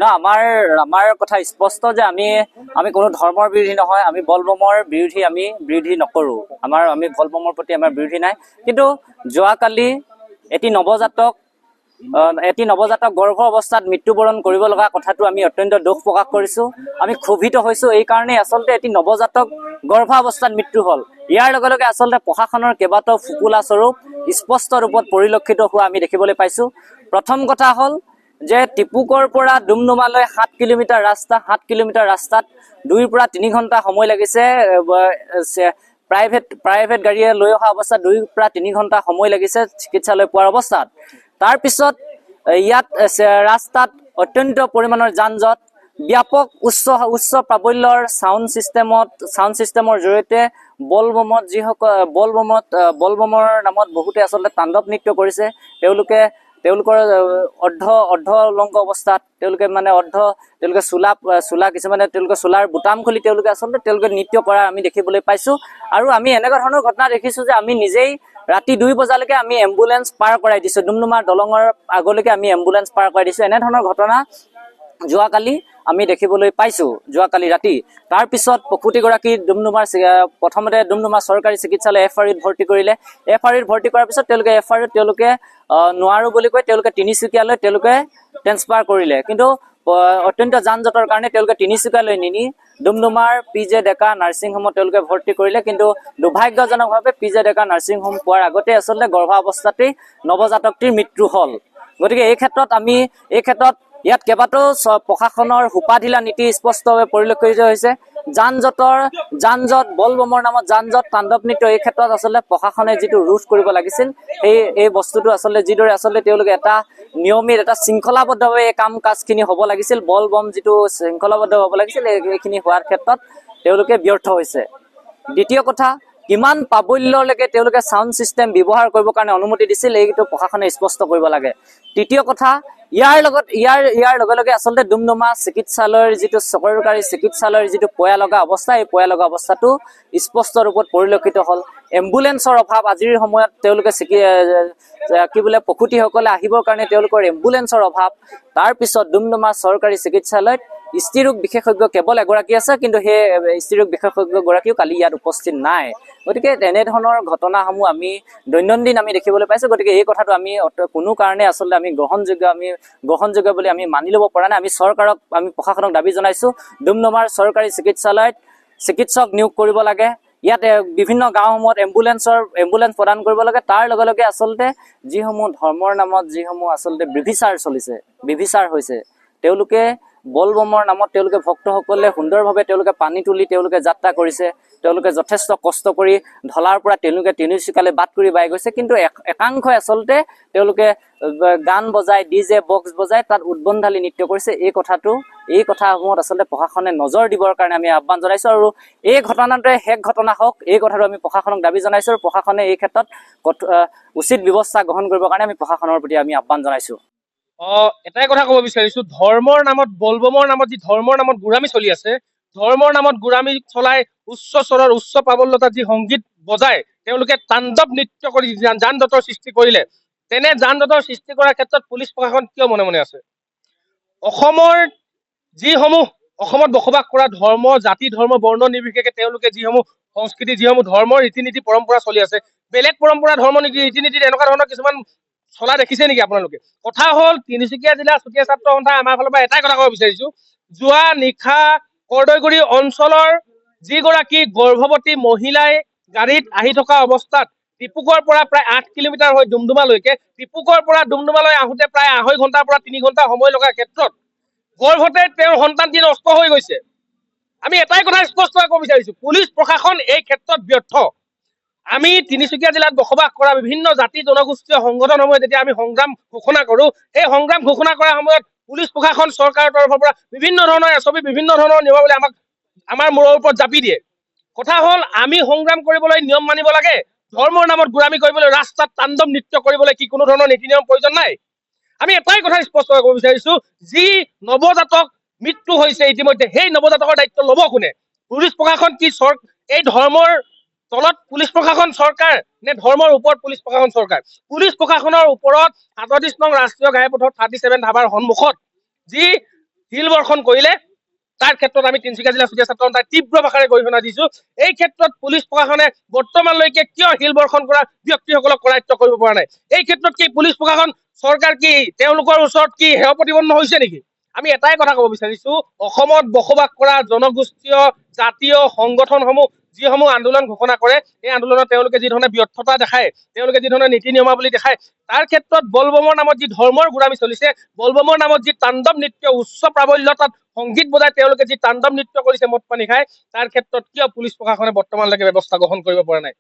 না, আমাৰ কথা স্পষ্ট যে আমি কোনো ধৰ্মৰ বিৰোধী নহয়, আমি বলবমৰ বিৰোধী নকৰো। আমি বলবমৰ প্ৰতি আমাৰ বিৰোধী নাই। কিন্তু যোৱাকালি এটি নৱজাতক গৰ্ভ অৱস্থাত মৃত্যুবৰণ কৰিব লগা কথাটো আমি অত্যন্ত দুখ প্ৰকাশ কৰিছো। আমি ক্ষোভিত হৈছো এই কাৰণেই আচলতে এটি নৱজাতক গৰ্ভাৱস্থাত মৃত্যু হ'ল। ইয়াৰ লগে লগে আচলতে প্ৰশাসনৰ কেইবাটাও ফুকুলা স্বৰূপ স্পষ্ট ৰূপত পৰিলক্ষিত হোৱা আমি দেখিবলৈ পাইছো। প্ৰথম কথা হ'ল যে টিপুকৰ পৰা ডুমডুমালৈ 7 কিলোমিটাৰ ৰাস্তাত 2 পৰা 3 ঘণ্টা সময় লাগিছে। প্ৰাইভেট গাড়ীয়ে লৈ অহা অৱস্থাত 2 পৰা 3 ঘণ্টা সময় লাগিছে চিকিৎসালয় পোৱাৰ অৱস্থাত। তাৰপিছত ইয়াত ৰাস্তাত অত্যন্ত পৰিমাণৰ যান জঁট, ব্যাপক উচ্চ প্ৰাবল্যৰ চাউণ্ড ছিষ্টেমৰ জৰিয়তে বলবমৰ নামত বহুতে আচলতে তাণ্ডৱ নৃত্য কৰিছে। তেওঁলোকৰ অৰ্ধ উলংগ অৱস্থাত তেওঁলোকে কিছুমানে তেওঁলোকে চোলাৰ বুটাম খুলি তেওঁলোকে নৃত্য কৰা আমি দেখিবলৈ পাইছো। আৰু আমি এনেকুৱা ধৰণৰ ঘটনা দেখিছো যে আমি নিজেই ৰাতি 2 বজালৈকে আমি এম্বুলেন্স পাৰ কৰাই দিছো, ডুমডুমা দলঙৰ আগলৈকে আমি এম্বুলেন্স পাৰ কৰাই দিছো। এনেধৰণৰ ঘটনা যোৱাকালি আমি দেখিবলৈ পাইছো, যোৱাকালি ৰাতি। তাৰপিছত প্ৰসূতিগৰাকী প্ৰথমতে ডুমডুমা চৰকাৰী চিকিৎসালয় FRUত ভৰ্তি কৰিলে। FRUত ভৰ্তি কৰাৰ পিছত তেওঁলোকে নোৱাৰো বুলি কৈ তেওঁলোকে তিনিচুকীয়ালৈ ট্ৰেন্সফাৰ কৰিলে। কিন্তু অত্যন্ত যান জঁটৰ কাৰণে তেওঁলোকে তিনিচুকীয়ালৈ নিনি ডুমডুমাৰ PJ ডেকা নাৰ্ছিং হোমত তেওঁলোকে ভৰ্তি কৰিলে। কিন্তু দুৰ্ভাগ্যজনকভাৱে PJ ডেকা নাৰ্ছিং হোম পোৱাৰ আগতে আচলতে গৰ্ভাৱস্থাতেই নৱজাতকটিৰ মৃত্যু হ'ল। গতিকে এই ক্ষেত্ৰত ইয়াত কেইবাটাও প্ৰশাসনৰ সোপাঢিলা নীতি স্পষ্টভাৱে পৰিলক্ষিত হৈছে। যান জঁট, বলবমৰ নামত যান জঁট, তাণ্ডৱ নৃত্য, এই ক্ষেত্ৰত আচলতে প্ৰশাসনে যিটো ৰোধ কৰিব লাগিছিল এই বস্তুটো আচলতে যিদৰে তেওঁলোকে এটা নিয়মিত এটা শৃংখলাবদ্ধভাৱে এই কাম কাজখিনি হ'ব লাগিছিল, বলবম যিটো শৃংখলাবদ্ধ হ'ব লাগিছিল, এইখিনি হোৱাৰ ক্ষেত্ৰত তেওঁলোকে ব্যৰ্থ হৈছে। দ্বিতীয় কথা, কিমান প্ৰাবল্যলৈকে তেওঁলোকে চাউণ্ড ছিষ্টেম ব্যৱহাৰ কৰিবৰ কাৰণে অনুমতি দিছিল এইটো প্ৰশাসনে স্পষ্ট কৰিব লাগে। তৃতীয় কথা, ইয়াৰ লগে লগে আচলতে ডুমডুমা চিকিৎসালয়ৰ যিটো চৰকাৰী চিকিৎসালয়ৰ যিটো পয়া লগা অৱস্থা, এই পয়া লগা অৱস্থাটো স্পষ্ট ৰূপত পৰিলক্ষিত হ'ল। এম্বুলেন্সৰ অভাৱ, আজিৰ সময়ত তেওঁলোকে প্ৰসূতিসকলে আহিবৰ কাৰণে তেওঁলোকৰ এম্বুলেন্সৰ অভাৱ। তাৰপিছত ডুমডুমা চৰকাৰী চিকিৎসালয়ত স্ত্ৰীৰোগ বিশেষজ্ঞ কেৱল এগৰাকী আছে, কিন্তু সেই স্ত্ৰীৰোগ বিশেষজ্ঞগৰাকীও কালি ইয়াত উপস্থিত নাই। গতিকে তেনেধৰণৰ ঘটনাসমূহ আমি দৈনন্দিন দেখিবলৈ পাইছো। গতিকে এই কথাটো আমি কোনো কাৰণে আচলতে আমি গ্ৰহণযোগ্য বুলি আমি মানি ল'ব পৰা নাই। আমি প্ৰশাসনক দাবী জনাইছো, ডুমডুমাৰ চৰকাৰী চিকিৎসালয়ত চিকিৎসক নিয়োগ কৰিব লাগে। ইয়াতে বিভিন্ন গাঁওসমূহত এম্বুলেন্স প্ৰদান কৰিব লাগে। তাৰ লগে লগে আচলতে যিসমূহ ধৰ্মৰ নামত যিসমূহ আচলতে বিভিচাৰ হৈছে, তেওঁলোকে বলবমৰ নামত ভক্তসকলে সুন্দৰভাৱে পানী তুলি যাত্ৰা কৰিছে। তেওঁলোকে যথেষ্ট কষ্ট কৰি ঢলাৰ পৰা তিনিচুকীয়ালৈ বাট কৰি বাই গৈছে। কিন্তু একাংশই আচলতে তেওঁলোকে গান বজাই, DJ বক্স বজাই তাত উদ্বন্ধলি নৃত্য কৰিছে। এই কথাসমূহত আচলতে প্ৰশাসনে নজৰ দিবৰ কাৰণে আমি আহ্বান জনাইছো। আৰু এই ঘটনাটোৱে শেষ ঘটনা হওক, এই কথাটো আমি প্ৰশাসনক দাবী জনাইছো। আৰু প্ৰশাসনে এই ক্ষেত্ৰত উচিত ব্যৱস্থা গ্ৰহণ কৰিবৰ কাৰণে আমি প্ৰশাসনৰ প্ৰতি আমি আহ্বান জনাইছো। এটাই কথা ক'ব বিচাৰিছো, ধৰ্মৰ নামত, বলবমৰ নামত যি ধৰ্মৰ নামত গুৰামি চলি আছে, ধৰ্মৰ নামত গুৰামি চলাই উচ্চ স্বৰৰ উচ্চ প্ৰাবল্যতাৰ যি সংগীত বজাই তেওঁলোকে তাণ্ডৱ নৃত্য কৰি যান জঁটৰ সৃষ্টি কৰিলে, তেনে যান জঁটৰ সৃষ্টি কৰাৰ ক্ষেত্ৰত পুলিচ প্ৰশাসন কিয় মনে মনে আছে? অসমত বসবাস কৰা ধৰ্ম, জাতি, ধৰ্ম, বৰ্ণ নিৰ্বিশেষে তেওঁলোকে যিসমূহ সংস্কৃতি, যিসমূহ ধৰ্মৰ ৰীতি নীতি পৰম্পৰা চলি আছে, বেলেগ পৰম্পৰা ধৰ্ম ৰীতি নীতিত এনেকুৱা ধৰণৰ কিছুমান চলা দেখিছে নেকি আপোনালোকে? কথা হ'ল, তিনিচুকীয়া জিলাৰ চুতীয়া ছাত্ৰ সন্থাই আমাৰ ফালৰ পৰা এটাই কথা ক'ব বিচাৰিছো, যোৱা নিশা কৰ্দৈগুৰি অঞ্চলৰ যিগৰাকী গৰ্ভৱতী মহিলাই গাড়ীত আহি থকা অৱস্থাত টিপুকৰ পৰা প্ৰায় 8 কিলোমিটাৰ হৈ ডুমডুমালৈকে, টিপুকৰ পৰা ডুমডুমালৈ আহোঁতে প্ৰায় 2.5 ঘণ্টাৰ পৰা 3 ঘণ্টা সময় লগাৰ ক্ষেত্ৰত গৰ্ভতে তেওঁৰ সন্তানটি নষ্ট হৈ গৈছে। আমি এটাই কথা স্পষ্টকৈ ক'ব বিচাৰিছো, পুলিচ প্ৰশাসন এই ক্ষেত্ৰত ব্যৰ্থ। আমি তিনিচুকীয়া জিলাত বসবাস কৰা বিভিন্ন জাতি জনগোষ্ঠীয় সংগঠনসমূহে যেতিয়া আমি সংগ্ৰাম ঘোষণা কৰো, এই সংগ্ৰাম ঘোষণা কৰাৰ সময়ত পুলিচ প্ৰশাসন চৰকাৰৰ তৰফৰ পৰা বিভিন্ন ধৰণৰ এছবি, বিভিন্ন ধৰণৰ নিয়মাৱলী আমাৰ মূৰৰ ওপৰত জাপি দিয়ে। কথা হ'ল, আমি সংগ্ৰাম কৰিবলৈ নিয়ম মানিব লাগে, ধৰ্মৰ নামত গুৰামি কৰিবলৈ, ৰাস্তাত তাণ্ডৱ নৃত্য কৰিবলৈ কি কোনো ধৰণৰ নীতি নিয়ম প্ৰয়োজন নাই? আমি এটাই কথা স্পষ্টকৈ ক'ব বিচাৰিছো, যি নৱজাতক মৃত্যু হৈছে ইতিমধ্যে, সেই নৱজাতকৰ দায়িত্ব ল'ব কোনে? পুলিচ প্ৰশাসন কি এই ধৰ্মৰ তলত পুলিচ প্ৰশাসন চৰকাৰ নে ধৰ্মৰ ওপৰত পুলিচ প্ৰশাসন চৰকাৰ? পুলিচ প্ৰশাসনৰ ওপৰত 37 নং ৰাষ্ট্ৰীয় ঘাইপথৰ 37 ধাবাৰ সন্মুখত যি শিল বৰ্ষণ কৰিলে তাৰ ক্ষেত্ৰত আমি তিনিচুকীয়া জিলা চুতীয়া ছাত্ৰ সন্থাই তীব্ৰ ভাষাৰে গৰিহণা দিছো। এই ক্ষেত্ৰত পুলিচ প্ৰশাসনে বৰ্তমানলৈকে কিয় শিল বৰ্ষণ কৰা ব্যক্তিসকলক কৰায়ত্ব কৰিব পৰা নাই? এই ক্ষেত্ৰত কি পুলিচ প্ৰশাসন চৰকাৰ কি তেওঁলোকৰ ওচৰত কি হেয় প্ৰতিপন্ন হৈছে নেকি? আমি এটাই কথা ক'ব বিচাৰিছো, অসমত বসবাস কৰা জনগোষ্ঠীয় জাতীয় সংগঠনসমূহ যিসমূহ আন্দোলন ঘোষণা কৰে, এই আন্দোলনত তেওঁলোকে যি ধৰণে ব্যৰ্থতা দেখায়, তেওঁলোকে যি ধৰণে নীতি নিয়মাৱলী দেখায়, তাৰ ক্ষেত্ৰত বলবমৰ নামত যি ধৰ্মৰ গোলামী চলিছে, বলবমৰ নামত যি তাণ্ডৱ নৃত্য উচ্চ প্ৰাবল্যতাত সংগীত বজাই তেওঁলোকে যি তাণ্ডৱ নৃত্য কৰিছে মদ পানী খাই, তাৰ ক্ষেত্ৰত কিয় পুলিচ প্ৰশাসনে বৰ্তমানলৈকে ব্যৱস্থা গ্ৰহণ কৰিব পৰা নাই?